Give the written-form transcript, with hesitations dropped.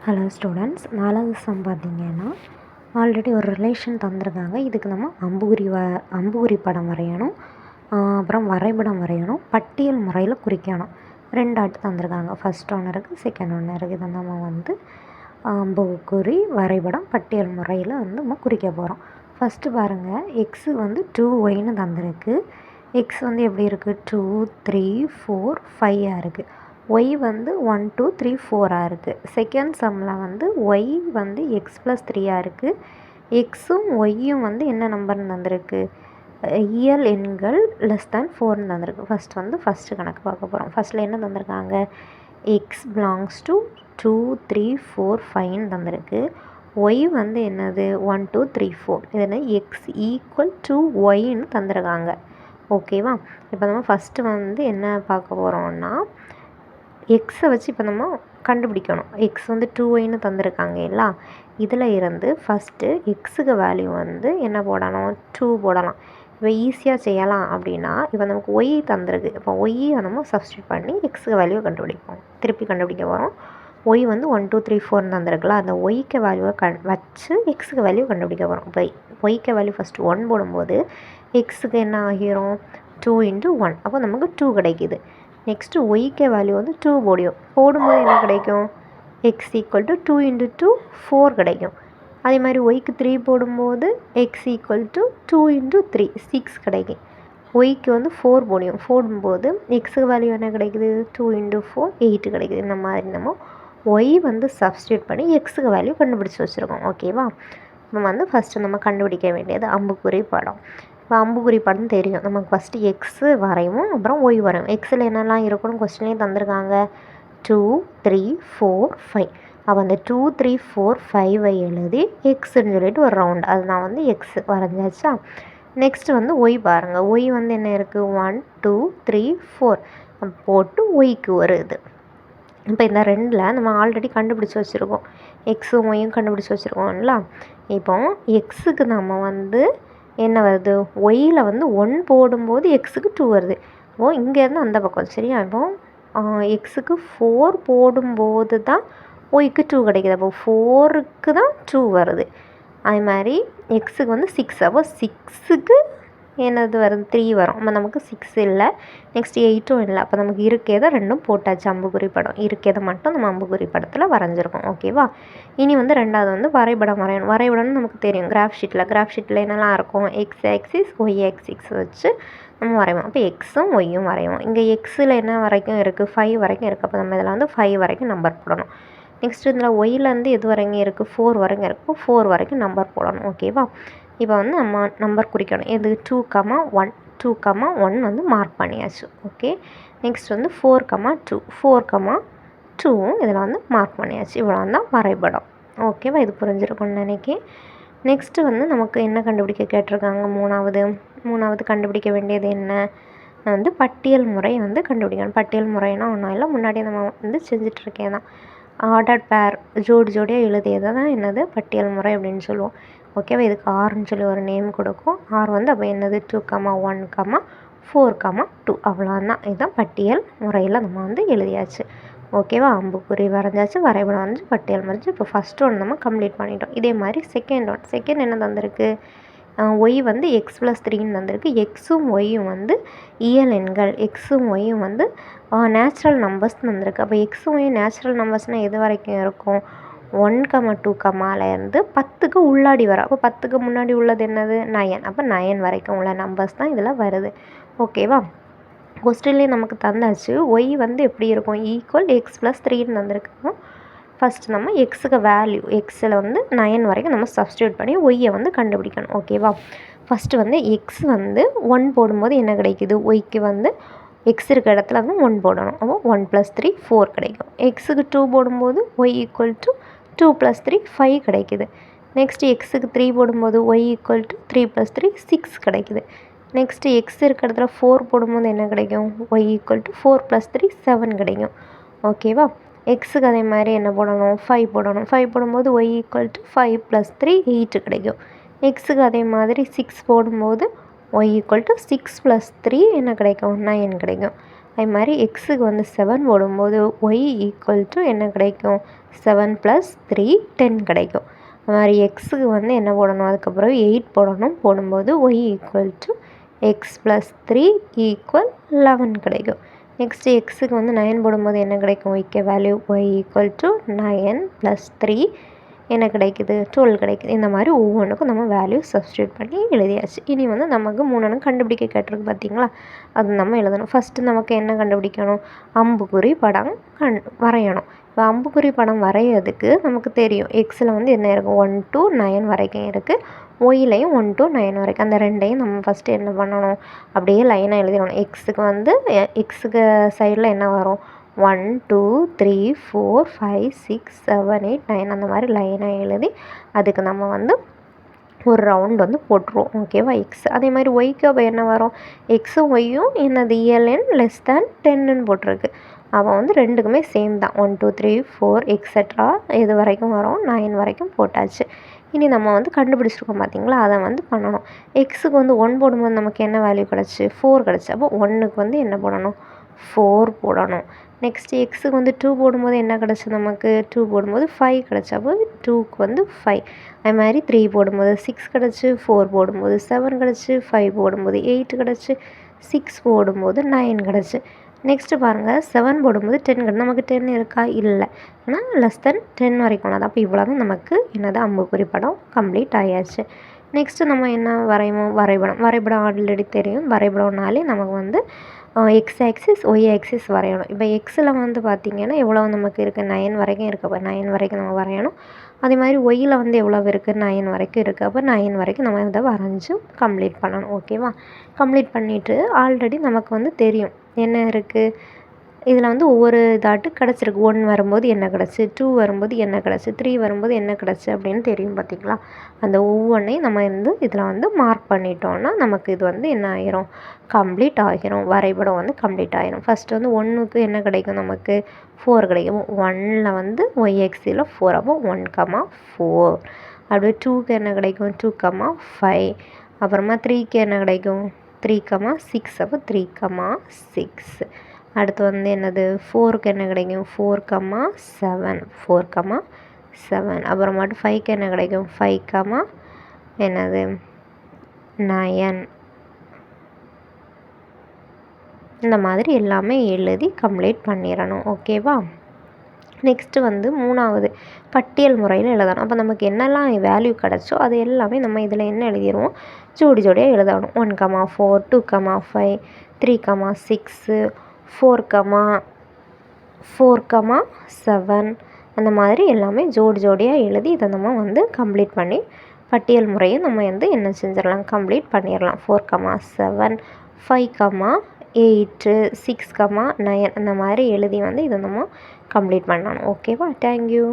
Hello students, 4வது some பார்த்தீங்கன்னா already ஒரு ரிலேஷன் தந்திருக்காங்க. இதுக்கு நம்ம அம்புகுறி படம் வரையணும், அப்புறம் வரைபடம் வரையணும், பட்டியல் முறையில் குறிக்கணும். 2 ஆட்டு தந்திருக்காங்க. ஃபஸ்ட் ஒன்று இருக்குது, செகண்ட் ஒன்று இருக்குது. இதை நம்ம அம்புகுறி வரைபடம் பட்டியல் முறையில் நம்ம குறிக்க போகிறோம். ஃபஸ்ட்டு பாருங்கள், எக்ஸு 2y தந்திருக்கு. எக்ஸ் எப்படி இருக்குது, 2 3 4 5 இருக்குது. ஒய் 1 2 3 4 இருக்குது. செகண்ட் சம்மில் ஒய் எக்ஸ் ப்ளஸ் 3 இருக்குது. எக்ஸும் ஒய்யும் என்ன நம்பர்னு தந்திருக்கு, இயல் எண்கள் லெஸ் தேன் 4 தந்திருக்கு. ஃபஸ்ட்டு கணக்கு பார்க்க போகிறோம். ஃபஸ்ட்டில் என்ன தந்திருக்காங்க, எக்ஸ் பிலாங்ஸ் டு 2 3 4 5 தந்திருக்கு. ஒய் என்னது 1 2 3 4. இது எக்ஸ் ஈக்குவல் டு ஒய்ன்னு தந்திருக்காங்க. ஓகேவா? இப்போ நம்ம ஃபஸ்ட்டு என்ன பார்க்க போகிறோம்னா, எக்ஸை வச்சு இப்போ நம்ம கண்டுபிடிக்கணும். எக்ஸ் 2y தந்திருக்காங்க இல்லை, இதில் இருந்து ஃபஸ்ட்டு எக்ஸுக்கு வேல்யூ என்ன போடணும், 2 போடலாம். இப்போ ஈஸியாக செய்யலாம் அப்படின்னா, இப்போ நமக்கு ஒய் தந்திருக்கு. இப்போ ஒய்யை நம்ம சப்ஸ்டியூட் பண்ணி எக்ஸுக்கு வேல்யூ திருப்பி கண்டுபிடிக்க போகிறோம். ஒய் 1 2 3 4 தந்திருக்குல்ல, அந்த ஒய்க்கு வேல்யூவை வச்சு எக்ஸுக்கு வேல்யூ கண்டுபிடிக்க போகிறோம். இப்போ ஒய்க்கு வேல்யூ ஃபஸ்ட்டு 1 போடும்போது எக்ஸுக்கு என்ன ஆகிரும், 2 × 1. அப்போ நமக்கு 2 கிடைக்கிது. நெக்ஸ்ட்டு ஒய்க்கு வேல்யூ 2 போடும்போது என்ன கிடைக்கும், எக்ஸ் ஈக்குவல் டு 2 × 2 4 கிடைக்கும். அதே மாதிரி ஒய்க்கு 3 போடும்போது எக்ஸ் ஈக்குவல் டு 2 × 3 6 கிடைக்கும். ஒய்க்கு 4 போடும்போது எக்ஸுக்கு வேல்யூ என்ன கிடைக்குது, 2 × 4 8 கிடைக்குது. இந்த மாதிரி நம்ம ஒய் சப்ஸ்டியூட் பண்ணி எக்ஸுக்கு வேல்யூ கண்டுபிடிச்சி வச்சுருக்கோம். ஓகேவா? நம்ம ஃபஸ்ட்டு நம்ம கண்டுபிடிக்க வேண்டியது அம்புக்குறி படம். இப்போ அம்புக்குறி படம் தெரியும் நமக்கு. ஃபஸ்ட்டு எக்ஸு வரையும், அப்புறம் ஒய் வரையும். எக்ஸில் என்னெல்லாம் இருக்கணும் கொஸ்டின்லேயே தந்திருக்காங்க, 2 3 4 5. அப்போ அந்த 2 3 4 5 எழுதி எக்ஸுன்னு சொல்லிட்டு ஒரு ரவுண்டு, அது நான் எக்ஸ் வரைஞ்சாச்சா. நெக்ஸ்ட்டு ஒய் பாருங்கள். ஒய் என்ன இருக்குது, 1 2 3 4 போட்டு ஒய்க்கு வருது. இப்போ இந்த 2ல் நம்ம ஆல்ரெடி கண்டுபிடிச்சி வச்சுருக்கோம், எக்ஸும் ஒய்யும் கண்டுபிடிச்சி வச்சுருக்கோம்ல. இப்போ எக்ஸுக்கு நம்ம என்ன வருது, ஒய்யில் 1 போடும்போது எக்ஸுக்கு 2 வருது. இப்போது இங்கேருந்து அந்த பக்கம் சரியா. இப்போ எக்ஸுக்கு 4 போடும்போது தான் ஒய்க்கு 2 கிடைக்கிது. அப்போ 4க்கு தான் 2 வருது. அதே மாதிரி எக்ஸுக்கு 6. அப்போ 6க்கு என்னது வருது, 3 வரும். அப்போ நமக்கு 6 இல்லை, நெக்ஸ்ட் 8ம் இல்லை. அப்போ நமக்கு இருக்கேதை 2ம் போட்டாச்சு. அம்புக்குறி படம் இருக்கேதை மட்டும் நம்ம அம்புக்குறி படத்தில் வரைஞ்சிருக்கோம். ஓகேவா? இனி ரெண்டாவது வரைபடம் வரையணும். வரைபடம்னு நமக்கு தெரியும், கிராஃப் ஷீட்டில் என்னெல்லாம் இருக்கும், எக்ஸ் ஆக்சிஸ் ஒய் ஆக்சிஸ் வச்சு நம்ம வரைவோம். அப்போ எக்ஸும் ஒய்யும் வரைவோம். இங்கே எக்ஸில் என்ன வரைக்கும் இருக்குது, 5 வரைக்கும் இருக்குது. அப்போ நம்ம இதில் 5 வரைக்கும் நம்பர் போடணும். நெக்ஸ்ட் இதில் ஒய்யிலேருந்து எது வரைக்கும் இருக்குது, 4 வரைக்கும் இருக்குது. 4 வரைக்கும் நம்பர் போடணும். ஓகேவா? இப்போ நம்ம நம்பர் குறிக்கணும். இது 2, 1 2, 1 மார்க் பண்ணியாச்சு. ஓகே. நெக்ஸ்ட் 4, 2 4, 2 இதில் மார்க் பண்ணியாச்சு. இவ்வளோ தான் வரைபடம். ஓகேவா? இது புரிஞ்சிருக்கும்னு நினைக்கிறேன். நெக்ஸ்ட்டு நமக்கு என்ன கண்டுபிடிக்க கேட்டிருக்காங்க, மூணாவது கண்டுபிடிக்க வேண்டியது என்ன, பட்டியல் முறை கண்டுபிடிக்கணும். பட்டியல் முறைனா ஒன்றும் இல்லை, முன்னாடி நம்ம செஞ்சிட்ருக்கேன் தான். ஆர்டர் பேர் ஜோடியாக எழுதியதை தான் என்னது பட்டியல் முறை அப்படின்னு சொல்லுவோம். ஓகேவா? இதுக்கு ஆர்ன்னு சொல்லி ஒரு நேம் கொடுக்கும். ஆர் அப்போ என்னது 2, 1, 4, 2 அவ்வளோதான். இதுதான் பட்டியல் முறையில் நம்ம எழுதியாச்சு. ஓகேவா? அம்புக்குறி வரைஞ்சாச்சு, வரைபடம் வரைஞ்சி, பட்டியல் வரைஞ்சி. இப்போ ஃபஸ்ட் ஒன்று நம்ம கம்ப்ளீட் பண்ணிட்டோம். இதே மாதிரி செகண்ட் என்ன தந்திருக்கு, ஒய் எக்ஸ் ப்ளஸ் 3ன்னு தந்திருக்கு. எக்ஸும் ஒய்யும் இயல் எண்கள், எக்ஸும் ஒய்யும் நேச்சுரல் நம்பர்ஸ் தந்திருக்கு. அப்போ எக்ஸும் ஒய்யும் நேச்சுரல் நம்பர்ஸ்னால் எது வரைக்கும் இருக்கும், 1, 2 10க்கு உள்ளாடி வரும். அப்போ 10க்கு முன்னாடி உள்ளது என்னது, 9. அப்போ 9 வரைக்கும் உள்ள நம்பர்ஸ் தான் இதில் வருது. ஓகேவா? கொஸ்டின்லேயே நமக்கு தந்தாச்சு. ஒய் எப்படி இருக்கும், ஈக்குவல் எக்ஸ் ப்ளஸ் 3ன்னு தந்திருக்கோம். ஃபஸ்ட்டு நம்ம எக்ஸுக்கு வேல்யூ, எக்ஸில் 9 வரைக்கும் நம்ம சப்ஸ்டியூட் பண்ணி ஒய்யை கண்டுபிடிக்கணும். ஓகேவா? ஃபஸ்ட்டு எக்ஸ் 1 போடும்போது என்ன கிடைக்குது, ஒய்க்கு எக்ஸ் இருக்க இடத்துல 1 போடணும். அப்போ 1 + 3 4 கிடைக்கும். எக்ஸுக்கு 2 போடும்போது ஒய் ஈக்குவல் டு 2 + 3 5 கிடைக்குது. நெக்ஸ்ட்டு எக்ஸுக்கு 3 போடும்போது ஒய் ஈக்குவல் டு 3 + 3 6 கிடைக்குது. நெக்ஸ்ட்டு எக்ஸ் இருக்க இடத்துல 4 போடும்போது என்ன கிடைக்கும், ஒய் ஈக்குவல் டு 4 + 3 7 கிடைக்கும். ஓகேவா? எக்ஸுக்கு அதே மாதிரி என்ன போடணும், 5 போடணும். 5 போடும்போது ஒய் ஈக்குவல் டு 5 + 3 8 கிடைக்கும். எக்ஸுக்கு அதே மாதிரி 6 போடும்போது ஒய் ஈக்குவல் டு 6 + 3 என்ன கிடைக்கும், 9 கிடைக்கும். அதே மாதிரி எக்ஸுக்கு வந்து 7 போடும்போது ஒய் ஈக்குவல் டு என்ன கிடைக்கும் 7 + 3 10 கிடைக்கும். அது மாதிரி எக்ஸுக்கு வந்து என்ன போடணும், அதுக்கப்புறம் 8 போடணும். போடும்போது ஒய் ஈக்குவல் டு எக்ஸ் + 3 = 11 கிடைக்கும். நெக்ஸ்ட்டு எக்ஸுக்கு வந்து 9 போடும்போது என்ன கிடைக்கும், ஒய்க்கு வேல்யூ ஒய் ஈக்குவல் டு 9 + 3 என்ன கிடைக்குது 12 கிடைக்குது. இந்த மாதிரி ஒவ்வொன்றுக்கும் நம்ம வேல்யூ சப்ஸ்டியூட் பண்ணி எழுதியாச்சு. இனி வந்து நமக்கு 3 கண்டுபிடிக்க கேட்டிருக்கு பார்த்தீங்களா, அது நம்ம எழுதணும். ஃபஸ்ட்டு நமக்கு என்ன கண்டுபிடிக்கணும், அம்புக்குறி படம் வரையணும். இப்போ அம்புக்குறி படம் வரைகிறதுக்கு நமக்கு தெரியும் எக்ஸில் வந்து என்ன இருக்கும் 1 to 9 வரைக்கும் இருக்குது, ஒய்லையும் 1 to 9 வரைக்கும். அந்த ரெண்டையும் நம்ம ஃபஸ்ட்டு என்ன பண்ணணும், அப்படியே லைனாக எழுதிடணும். எக்ஸுக்கு வந்து எக்ஸுக்கு சைடில் என்ன வரும் 1 2 3 4 5 6 7 8 9 அந்த மாதிரி லைனாக எழுதி அதுக்கு நம்ம வந்து ஒரு ரவுண்ட் வந்து போட்டுருவோம். ஓகேவா எக்ஸ். அதே மாதிரி ஒய்க்கு அப்போ என்ன வரும், எக்ஸும் ஒய்யும் என்னது ELN << 10ன்னு போட்டிருக்கு. அவன் வந்து ரெண்டுக்குமே சேம் தான் 1 2 3 4 எக்ஸட்ரா இது வரைக்கும் வரும் 9 வரைக்கும் போட்டாச்சு. இனி நம்ம வந்து கண்டுபிடிச்சிருக்கோம் பார்த்தீங்களா, அதை வந்து பண்ணணும். எக்ஸுக்கு வந்து 1 போடும்போது நமக்கு என்ன வேல்யூ கிடச்சி 4 கிடச்சி. அப்போ 1க்கு வந்து என்ன போடணும் 4 போடணும். நெக்ஸ்ட்டு எக்ஸுக்கு வந்து 2 போடும்போது என்ன கிடச்சி நமக்கு 2 போடும்போது 5 கிடச்சி. அப்போ 2க்கு வந்து 5. அது மாதிரி 3 போடும்போது 6 கிடச்சி, 4 போடும்போது 7 கிடச்சி, 5 போடும்போது 8 கிடச்சி, 6 போடும்போது 9 கிடச்சி. நெக்ஸ்ட்டு பாருங்கள் 7 போடும்போது 10 கிடச்சி. நமக்கு 10 இருக்கா, இல்லை. ஆனால் <10 வரைக்கும் தான். அப்போ இவ்வளோ தான் நமக்கு என்னது அம்புக்குறி படம் கம்ப்ளீட் ஆயாச்சு. நெக்ஸ்ட்டு நம்ம என்ன வரைவோம், வரைபடம் ஆல்ரெடி தெரியும். வரைபடம்னாலே நமக்கு வந்து எக்ஸ் ஆக்சிஸ் ஒய் ஆக்சிஸ் வரையணும். இப்போ எக்ஸில் வந்து பார்த்திங்கன்னா எவ்வளோ நமக்கு இருக்குது 9 வரைக்கும் இருக்குது. அப்போ 9 வரைக்கும் நம்ம வரையணும். அதே மாதிரி ஒய்யில் வந்து எவ்வளோ இருக்குது 9 வரைக்கும் இருக்குது. அப்போ 9 வரைக்கும் நம்ம இதை வரைஞ்சி கம்ப்ளீட் பண்ணணும். ஓகேவா. கம்ப்ளீட் பண்ணிவிட்டு ஆல்ரெடி நமக்கு வந்து தெரியும் என்ன இருக்குது, இதில் வந்து ஒவ்வொரு இதாட்டு கிடச்சிருக்கு. 1 வரும்போது என்ன கிடச்சி, 2 வரும்போது என்ன கிடச்சி, 3 வரும்போது என்ன கிடச்சி அப்படின்னு தெரியும் பார்த்திங்களா. அந்த ஒவ்வொன்றையும் நம்ம வந்து இதில் வந்து மார்க் பண்ணிட்டோன்னா நமக்கு இது வந்து என்ன ஆகிரும் கம்ப்ளீட் ஆகிரும். வரைபடம் வந்து கம்ப்ளீட் ஆகிரும். ஃபஸ்ட்டு வந்து 1க்கு என்ன கிடைக்கும் நமக்கு 4 கிடைக்கும். 1ல் வந்து ஒய்எக்ஸில் 4. அப்போ 1,4. அப்படியே 2க்கு என்ன கிடைக்கும் 2,5. அப்புறமா 3க்கு என்ன கிடைக்கும் 3,6. அப்போ 3,6. அடுத்து வந்து என்னது 4க்கு என்ன கிடைக்கும் 4,7. 4,7. அப்புறமாட்டு 5க்கு என்ன கிடைக்கும் 5, என்னது 9. இந்த மாதிரி எல்லாமே எழுதி கம்ப்ளீட் பண்ணிடணும். ஓகேவா. நெக்ஸ்ட்டு வந்து 3வது பட்டியல் முறையில் எழுதணும். அப்போ நமக்கு என்னெல்லாம் வேல்யூ கிடச்சோ அது எல்லாமே நம்ம இதில் என்ன எழுதிடுவோம் ஜோடி ஜோடியாக எழுதணும். 1,4 2,5 3,6 4,7 அந்த மாதிரி எல்லாமே ஜோடி ஜோடியாக எழுதி இதை நம்ம வந்து கம்ப்ளீட் பண்ணி பட்டியல் முறையை நம்ம வந்து என்ன செஞ்சிடலாம் கம்ப்ளீட் பண்ணிடலாம். 4,7 5,8 6,9 அந்த மாதிரி எழுதி வந்து இதை நம்ம கம்ப்ளீட் பண்ணணும். ஓகேவா. தேங்க்யூ.